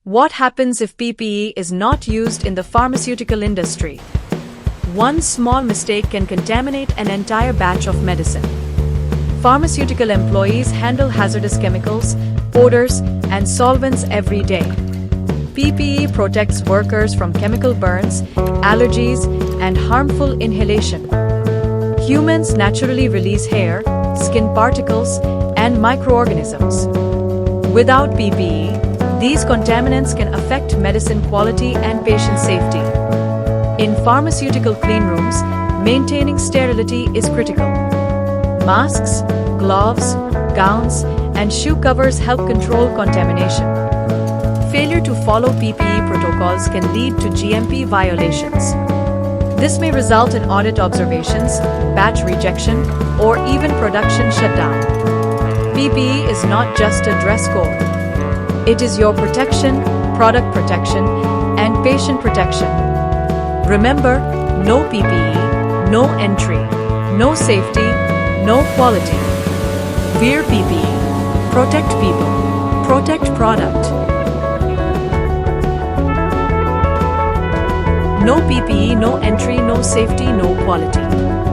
What happens if PPE is not used in the pharmaceutical industry? One small mistake can contaminate an entire batch of medicine. Pharmaceutical employees handle hazardous chemicals, odors, and solvents every day. PPE protects workers from chemical burns, allergies, and harmful inhalation. Humans naturally release hair, skin particles, and microorganisms. Without PPE, these contaminants can affect medicine quality and patient safety. In pharmaceutical clean rooms, maintaining sterility is critical. Masks, gloves, gowns, and shoe covers help control contamination. Failure to follow PPE protocols can lead to GMP violations. This may result in audit observations, batch rejection, or even production shutdown. PPE is not just a dress code. It is your protection, product protection, and patient protection. Remember, no PPE, no entry, no safety, no quality. Wear PPE. Protect people. Protect product. No PPE, no entry, no safety, no quality.